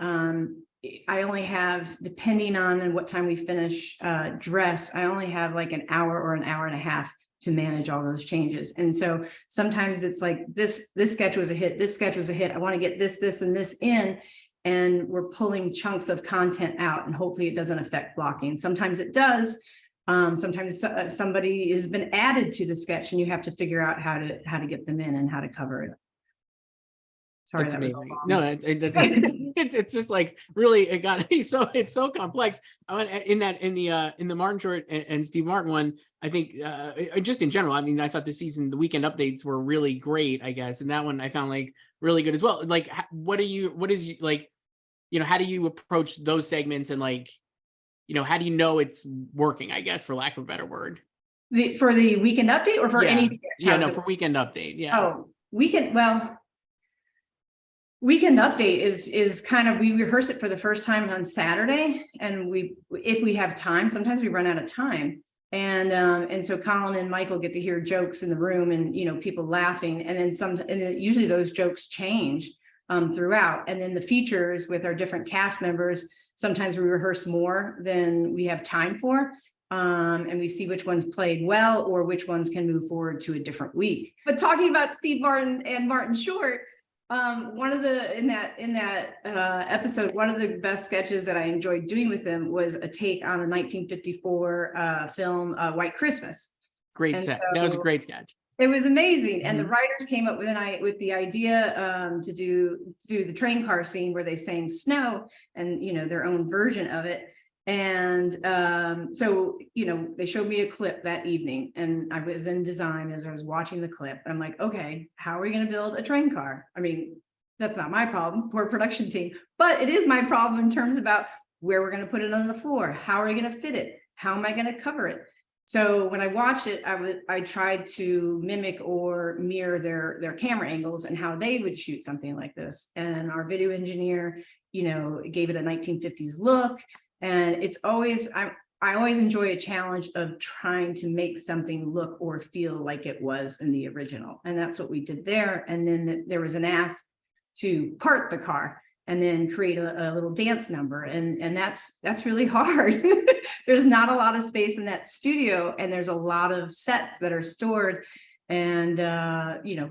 I only have, depending on what time we finish dress, I only have like an hour or an hour and a half to manage all those changes. And so sometimes it's like this sketch was a hit, this sketch was a hit. I want to get this, and this in, and we're pulling chunks of content out, and hopefully it doesn't affect blocking. Sometimes it does. Sometimes somebody has been added to the sketch and you have to figure out how to get them in and how to cover it. Sorry, that's that was amazing. so long. No, it's just like really it's so complex. In the Martin Short and Steve Martin one, I think just in general, I mean, I thought this season the weekend updates were really great, I guess, and that one I found like really good as well. Like, how do you approach those segments, and like, how do you know it's working, I guess, for lack of a better word? For the weekend update or for any sketch? Yeah, no, for weekend update. Yeah. Oh, weekend update is kind of, we rehearse it for the first time on Saturday, and if we have time, sometimes we run out of time. And so Colin and Michael get to hear jokes in the room and, people laughing. And then usually those jokes change throughout. And then the features with our different cast members, sometimes we rehearse more than we have time for. And we see which ones played well or which ones can move forward to a different week. But talking about Steve Martin and Martin Short, in that episode, one of the best sketches that I enjoyed doing with them was a take on a 1954 film, White Christmas. Great set. That was a great sketch. It was amazing. And the writers came up with the idea to do the train car scene where they sang Snow, and their own version of it. And so they showed me a clip that evening, and I was in design as I was watching the clip, and I'm like, okay, how are we going to build a train car? I mean, that's not my problem, poor production team, but it is my problem in terms about where we're going to put it on the floor. How are we going to fit it? How am I going to cover it? So when I watched it, I tried to mimic or mirror their camera angles and how they would shoot something like this. And our video engineer, gave it a 1950s look. And it's always, I always enjoy a challenge of trying to make something look or feel like it was in the original. And that's what we did there. And then there was an ask to part the car and then create a little dance number. And that's really hard. There's not a lot of space in that studio, and there's a lot of sets that are stored. And,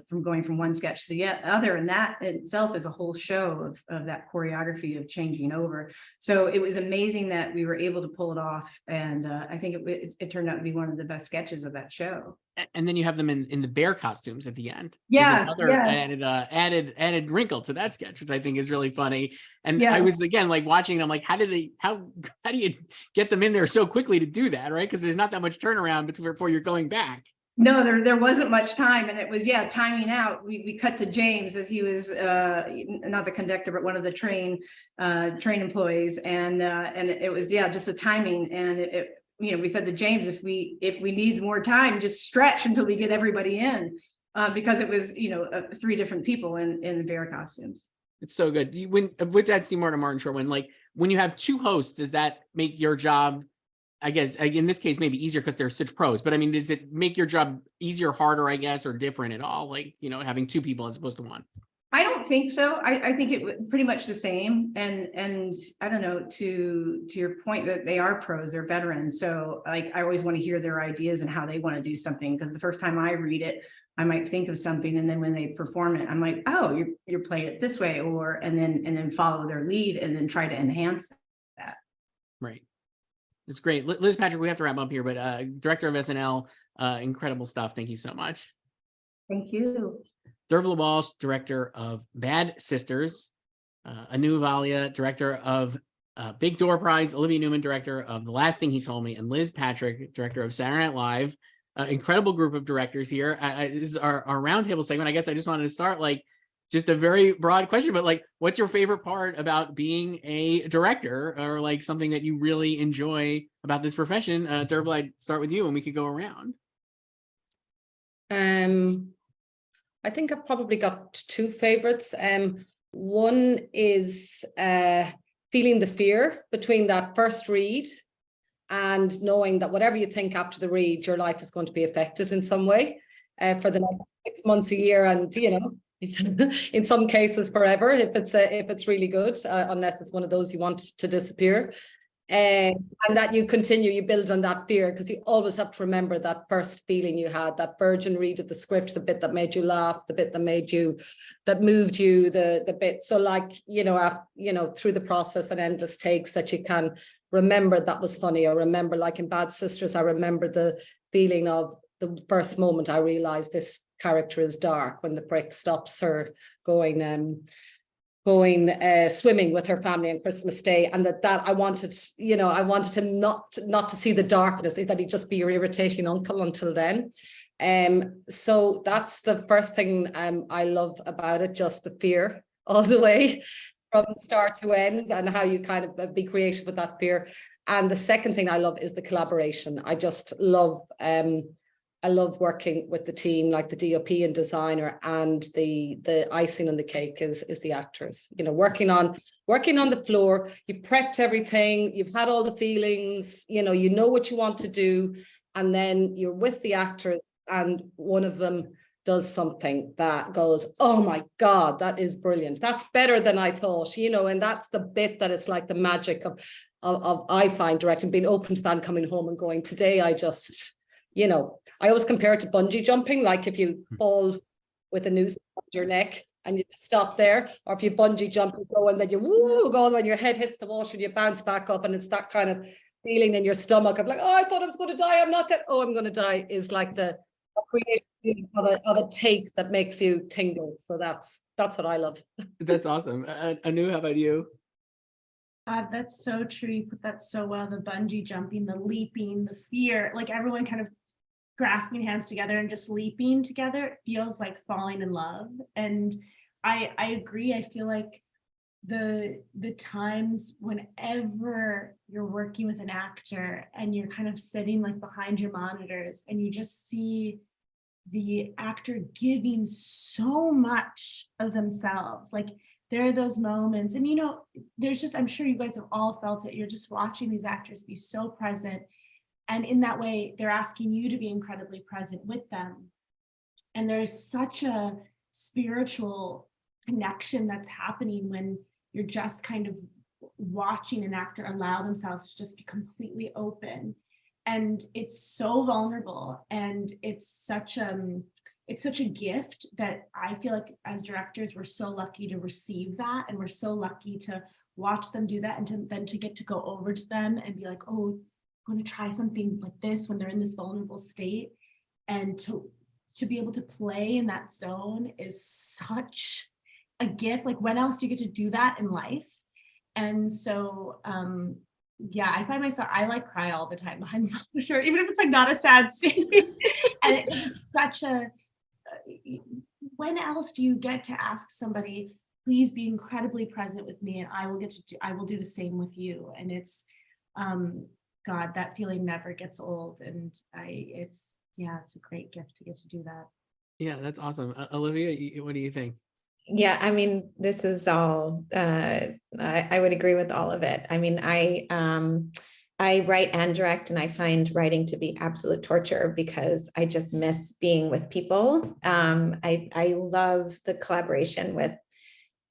from going from one sketch to the other, and that itself is a whole show of that choreography of changing over. So it was amazing that we were able to pull it off. And I think it turned out to be one of the best sketches of that show. And then you have them in the bear costumes at the end. Yes, another added wrinkle to that sketch, which I think is really funny. And yes. I was again like watching, I'm like, how do you get them in there so quickly to do that, right? Because there's not that much turnaround before you're going back. No, there wasn't much time, and it was timing out. We cut to James as he was not the conductor, but one of the train employees, and it was just the timing. And we said to James, if we need more time, just stretch until we get everybody in, because it was 3 different people in the bear costumes. It's so good. With that Steve Martin Short one, like when you have 2 hosts, does that make your job, I guess, in this case, maybe easier because they're such pros, but I mean, does it make your job easier, harder, I guess, or different at all? Like, having 2 people as opposed to 1? I don't think so. I think it was pretty much the same. And I don't know, to your point that they are pros, they're veterans. So like, I always want to hear their ideas and how they want to do something. Because the first time I read it, I might think of something, and then when they perform it, I'm like, oh, you're playing it this way, and then follow their lead and then try to enhance that. Right. It's great. Liz Patrick, we have to wrap up here, but director of SNL, incredible stuff. Thank you so much. Thank you. Dearbhla Walsh, director of Bad Sisters, Anu Valia, director of Big Door Prize, Olivia Newman, director of The Last Thing He Told Me, and Liz Patrick, director of Saturday Night Live. Incredible group of directors here. This is our roundtable segment. I guess I just wanted to start just a very broad question, but what's your favorite part about being a director, or something that you really enjoy about this profession? Dearbhla, I'd start with you and we could go around. I think I've probably got two favorites. One is feeling the fear between that first read and knowing that whatever you think after the read, your life is going to be affected in some way for the next 6 months, a year, and in some cases forever if it's really good, unless it's one of those you want to disappear. And that you continue, you build on that fear, because you always have to remember that first feeling you had, that virgin read of the script, the bit that made you laugh, the bit that moved you, the bit. So through the process and endless takes that you can remember that was funny, or remember, like in Bad Sisters, I remember the feeling of the first moment I realized this character is dark, when the prick stops her going swimming with her family on Christmas Day, and that I wanted him not to see the darkness, that he'd just be your irritating uncle until then. So that's the first thing I love about it, just the fear all the way from start to end, and how you kind of be creative with that fear. And the second thing I love is the collaboration. I just love I love working with the team, like the DOP and designer, and the icing on the cake is the actors. Working on the floor, you've prepped everything, you've had all the feelings, you know what you want to do, and then you're with the actors, and one of them does something that goes, oh my God, that is brilliant. That's better than I thought, and that's the bit that it's like the magic of I find directing, being open to that and coming home and going, today I just, I always compare it to bungee jumping. Like if you fall with a noose around your neck and you just stop there, or if you bungee jump and go, and then you go, when your head hits the water and you bounce back up, and it's that kind of feeling in your stomach of oh, I thought I was going to die, I'm not dead, oh, I'm going to die, is like the creation of a take that makes you tingle. So that's what I love. That's awesome. Anu, how about you? That's so true. You put that so well. The bungee jumping, the leaping, the fear, everyone kind of grasping hands together and just leaping together. It feels like falling in love. And I agree. I feel like the times whenever you're working with an actor and you're kind of sitting behind your monitors, and you just see the actor giving so much of themselves, there are those moments, and there's just, I'm sure you guys have all felt it, you're just watching these actors be so present, and in that way they're asking you to be incredibly present with them, and there's such a spiritual connection that's happening when you're just kind of watching an actor allow themselves to just be completely open. And it's so vulnerable, and it's such a gift that I feel like as directors, we're so lucky to receive that, and we're so lucky to watch them do that, and then to get to go over to them and be like, oh, I'm going to try something like this when they're in this vulnerable state, and to be able to play in that zone is such a gift. When else do you get to do that in life? And so yeah, I find myself, I cry all the time behind the monitor, even if it's not a sad scene. And it's such a, when else do you get to ask somebody, please be incredibly present with me, and I will do the same with you. And it's, God, that feeling never gets old. And it's a great gift to get to do that. Yeah, that's awesome. Olivia, what do you think? Yeah, I mean, this is all, I would agree with all of it. I mean, I write and direct, and I find writing to be absolute torture because I just miss being with people. I love the collaboration with,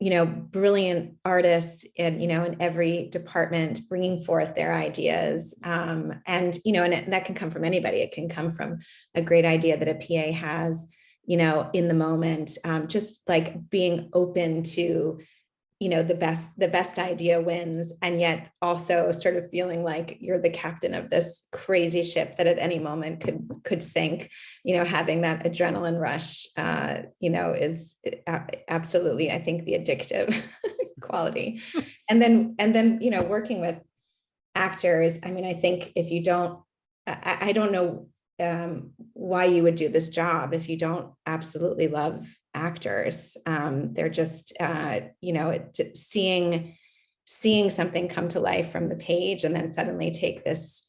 brilliant artists in every department, bringing forth their ideas. And that can come from anybody. It can come from a great idea that a PA has, in the moment, just being open to, the best idea wins, and yet also sort of feeling like you're the captain of this crazy ship that at any moment could sink, having that adrenaline rush, is absolutely, I think, the addictive quality. And then, working with actors, I mean, I think if you don't, I don't know why you would do this job if you don't absolutely love actors. They're just, seeing something come to life from the page and then suddenly take this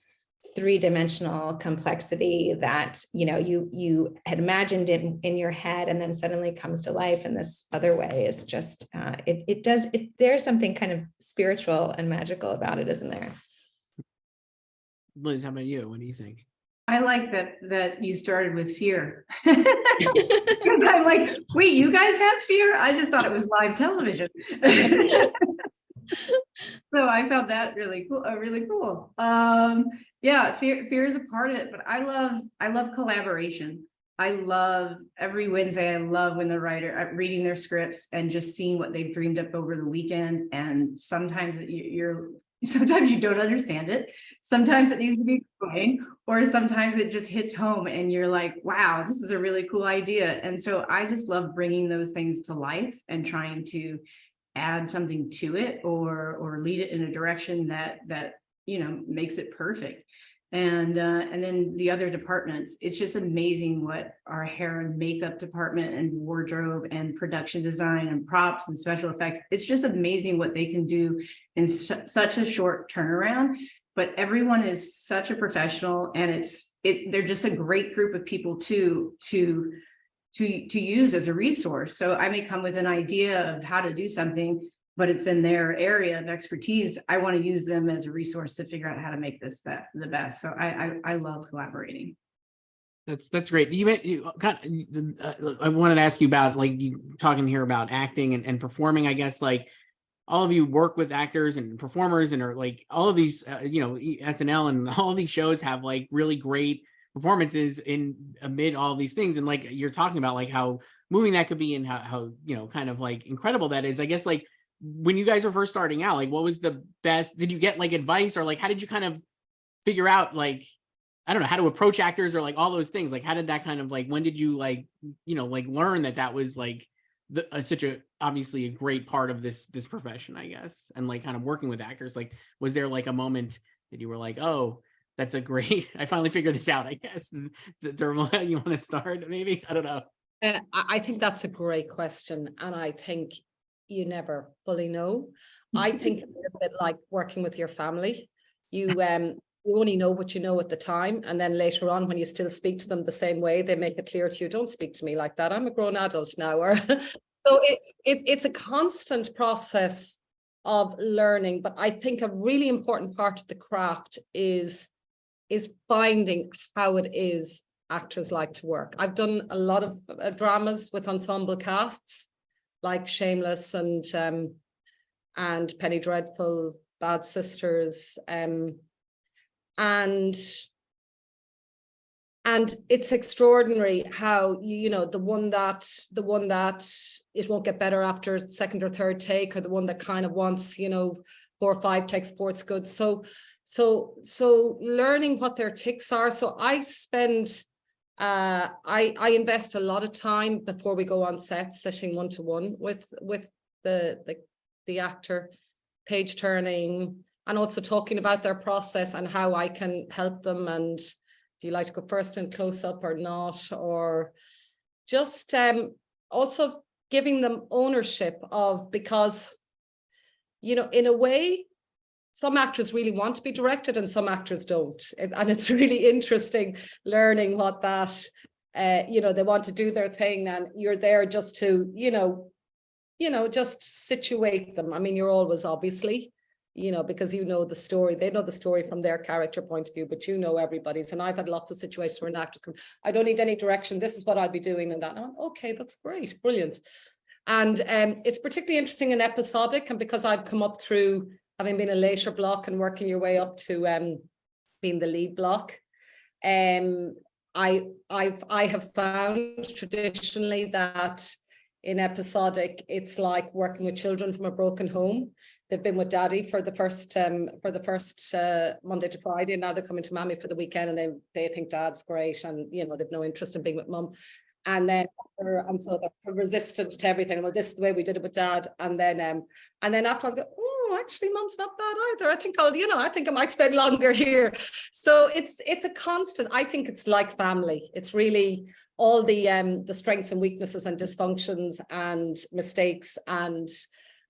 three-dimensional complexity that, you had imagined it in your head and then suddenly comes to life in this other way is just, there's something kind of spiritual and magical about it, isn't there? Liz, how about you? What do you think? I like that you started with fear. I'm like, wait, you guys have fear? I just thought it was live television. So I found that really cool, really cool. Yeah, fear is a part of it, but I love collaboration. I love every Wednesday. I love when the writer reading their scripts and just seeing what they've dreamed up over the weekend. And sometimes sometimes you don't understand it. Sometimes it needs to be explained, or sometimes it just hits home and you're like, wow, this is a really cool idea. And so I just love bringing those things to life and trying to add something to it or lead it in a direction that makes it perfect. And then the other departments, it's just amazing what our hair and makeup department and wardrobe and production design and props and special effects, it's just amazing what they can do in such a short turnaround. But everyone is such a professional, and they're just a great group of people to use as a resource. So I may come with an idea of how to do something, but it's in their area of expertise. I want to use them as a resource to figure out how to make this the best. So I love collaborating. That's great. I wanted to ask you about, like, you talking here about acting and performing. I guess, like, all of you work with actors and performers, and are like all of these, SNL and all of these shows have like really great performances in amid all these things. And like you're talking about, like how moving that could be and how kind of like incredible that is. I guess, like, when you guys were first starting out, like, what was the best? Did you get like advice, or like how did you kind of figure out, like, I don't know, how to approach actors, or like all those things? Like, how did that kind of, like, when did you like learn that was like such a obviously a great part of this profession, I guess, and like kind of working with actors? Like, was there like a moment that you were like, oh, that's a great, I finally figured this out, I guess? And Dearbhla, you want to start maybe? I don't know. I think that's a great question, and I think you never fully know. I think it's a little bit like working with your family. You only know what you know at the time, and then later on, when you still speak to them the same way, they make it clear to you, don't speak to me like that, I'm a grown adult now. Or so it's a constant process of learning. But I think a really important part of the craft is finding how it is actors like to work. I've done a lot of dramas with ensemble casts, like Shameless and Penny Dreadful, Bad Sisters, and it's extraordinary how the one that it won't get better after second or third take, or the one that kind of wants 4 or 5 takes before it's good. So learning what their tics are. So I spend I invest a lot of time before we go on set, sitting one-to-one with the actor, page turning, and also talking about their process and how I can help them. And do you like to go first in close up or not? Or just also giving them ownership of, because, in a way, some actors really want to be directed and some actors don't. And it's really interesting learning what that, they want to do their thing, and you're there just to, just situate them. I mean, you're always obviously, because the story, they know the story from their character point of view, but everybody's. And I've had lots of situations where an actor's come, I don't need any direction, this is what I'll be doing, and that. And I went, okay, that's great, brilliant. And it's particularly interesting in episodic, and because I've come up through having been a later block and working your way up to being the lead block, I have found traditionally that in episodic, it's like working with children from a broken home. They've been with daddy for the first Monday to Friday, and now they're coming to mommy for the weekend, and they think dad's great, and you know, they've no interest in being with mum. And then so they're resistant to everything. Well, this is the way we did it with dad. And then after I go, oh, actually, mum's not bad either. I think I think I might spend longer here. So it's a constant. I think it's like family. It's really all the strengths and weaknesses and dysfunctions and mistakes and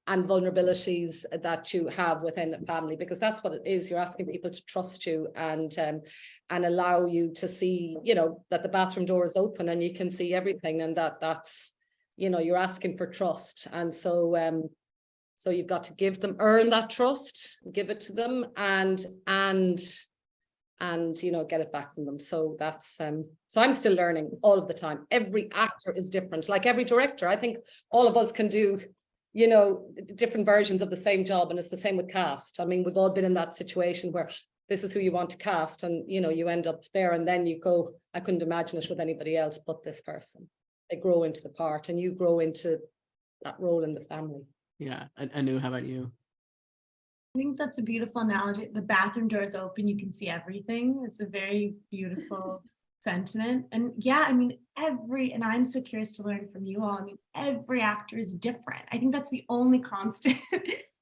vulnerabilities that you have within the family, because that's what it is. You're asking people to trust you and allow you to see, you know, that the bathroom door is open and you can see everything, and that's, you know, you're asking for trust. And so so you've got to earn that trust, give it to them, and you know, get it back from them. So that's so I'm still learning all of the time. Every actor is different, like every director. I think all of us can do, you know, different versions of the same job, and it's the same with cast. I mean, we've all been in that situation where this is who you want to cast, and you know, you end up there, and then you go, I couldn't imagine it with anybody else but this person. They grow into the part, and you grow into that role in the family. Yeah, Anu, how about you? I think that's a beautiful analogy. The bathroom door is open, you can see everything. It's a very beautiful sentiment. And yeah, I mean, and I'm so curious to learn from you all. I mean, every actor is different. I think that's the only constant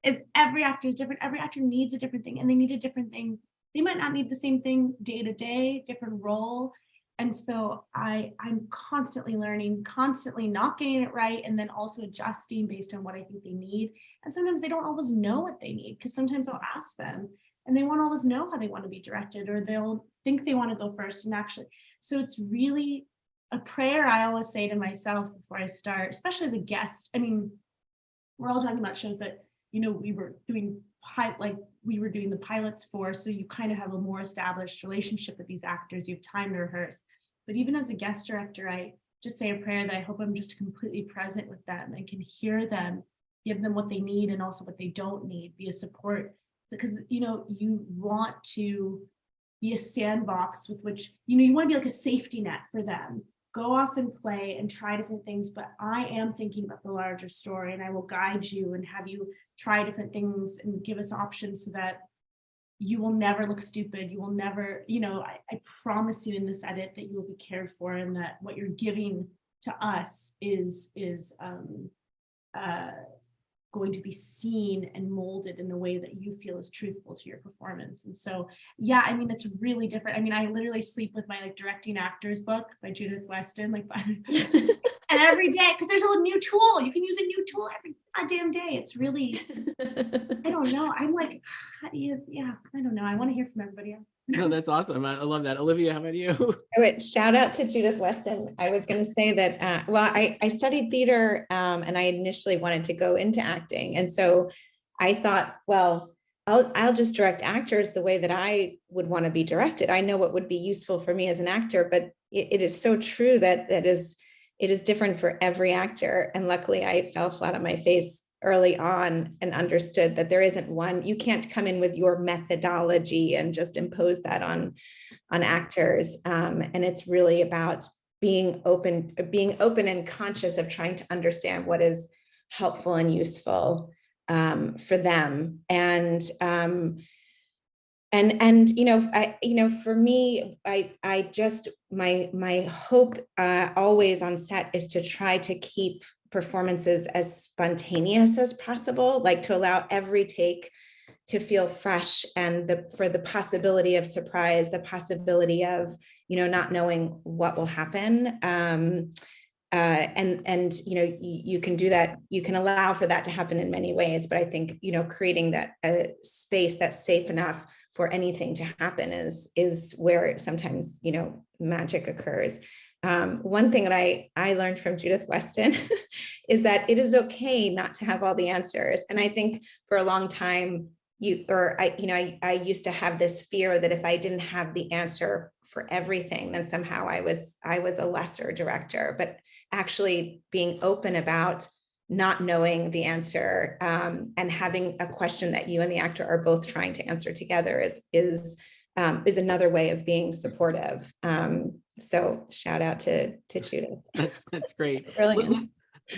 is every actor is different. Every actor needs a different thing, and they need a different thing. They might not need the same thing day to day, different role. And so I'm constantly learning, constantly not getting it right, and then also adjusting based on what I think they need. And sometimes they don't always know what they need, because sometimes I'll ask them and they won't always know how they want to be directed, or they'll think they want to go first. And actually, so it's really a prayer I always say to myself before I start, especially as a guest. I mean, we're all talking about shows that, you know, we were doing the pilots for, so you kind of have a more established relationship with these actors. You have time to rehearse. But even as a guest director, I just say a prayer that I hope I'm just completely present with them and can hear them, give them what they need and also what they don't need, be a support. Because, you know, you want to be a sandbox with which, you know, you want to be like a safety net for them. Go off and play and try different things, but I am thinking about the larger story, and I will guide you and have you try different things and give us options so that you will never look stupid. You will never, you know, I promise you in this edit that you will be cared for, and that what you're giving to us is going to be seen and molded in the way that you feel is truthful to your performance. And so, yeah, I mean, it's really different. I mean, I literally sleep with my like directing actors book by Judith Weston, like, and every day, because there's a new tool. You can use a new tool every goddamn day. It's really, I don't know. I'm like, how do you, yeah, I don't know. I want to hear from everybody else. No, that's awesome. I love that. Olivia, how about you? Shout out to Judith Weston. I was going to say that, well, I studied theater and I initially wanted to go into acting. And so I thought, well, I'll just direct actors the way that I would want to be directed. I know what would be useful for me as an actor, but it is so true that it is different for every actor. And luckily I fell flat on my face early on and understood that there isn't one. You can't come in with your methodology and just impose that on actors. And it's really about being open and conscious of trying to understand what is helpful and useful for them. And for me, I just, my hope always on set is to try to keep performances as spontaneous as possible, like to allow every take to feel fresh, and for the possibility of surprise, the possibility of, not knowing what will happen. You can do that. You can allow for that to happen in many ways, but I think, creating that space that's safe enough for anything to happen is where sometimes, magic occurs. One thing that I learned from Judith Weston is that it is okay not to have all the answers. And I think for a long time, I used to have this fear that if I didn't have the answer for everything, then somehow I was a lesser director. But actually being open about not knowing the answer and having a question that you and the actor are both trying to answer together is another way of being supportive. So shout out to Judith. That's great. Brilliant.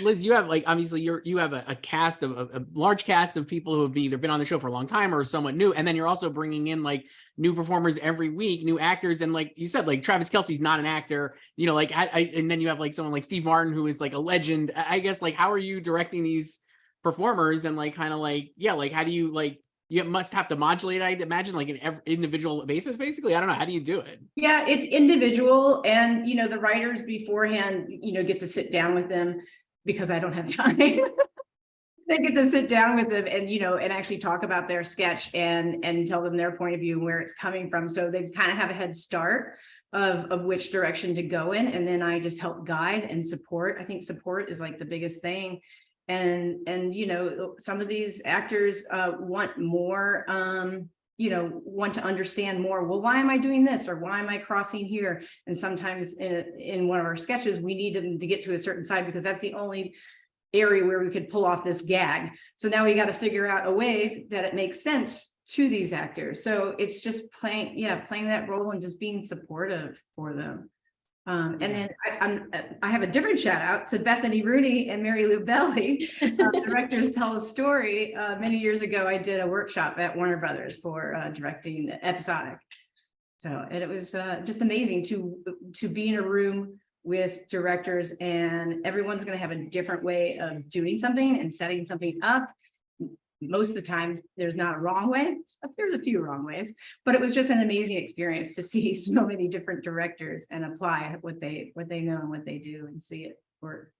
Liz, you have like, obviously you have a cast of a large cast of people who have either been on the show for a long time or somewhat new. And then you're also bringing in like new performers every week, new actors. And like you said, like Travis Kelce's not an actor, you know, like and then you have like someone like Steve Martin, who is like a legend. I guess, like, how are you directing these performers and like, kind of like, yeah, like, how do you like, you must have to modulate, I'd imagine, like an individual basis, basically. I don't know. How do you do it? Yeah, it's individual. And, the writers beforehand, get to sit down with them because I don't have time. They get to sit down with them and, and actually talk about their sketch and tell them their point of view and where it's coming from. So they kind of have a head start of which direction to go in. And then I just help guide and support. I think support is like the biggest thing. And some of these actors want more, want to understand more. Well, why am I doing this? Or why am I crossing here? And sometimes in one of our sketches, we need them to get to a certain side because that's the only area where we could pull off this gag. So now we got to figure out a way that it makes sense to these actors. So it's just playing that role and just being supportive for them. And then I have a different shout out to Bethany Rooney and Mary Lou Belly, directors tell a story. Many years ago, I did a workshop at Warner Brothers for directing episodic. So it was just amazing to be in a room with directors, and everyone's going to have a different way of doing something and setting something up. Most of the time there's not a wrong way. There's a few wrong ways, but it was just an amazing experience to see so many different directors and apply what they know and what they do and see it work.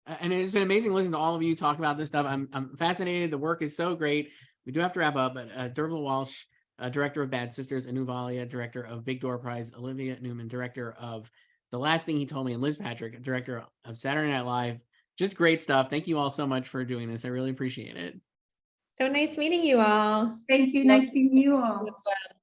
And it's been amazing listening to all of you talk about this stuff. I'm fascinated. The work is so great. We do have to wrap up, but Dearbhla Walsh, director of Bad Sisters, Anu Valia, director of Big Door Prize, Olivia Newman, director of The Last Thing He Told Me, and Liz Patrick, director of Saturday Night Live. Just great stuff. Thank you all so much for doing this. I really appreciate it. So nice meeting you all. Thank you. Nice meeting you all. As well.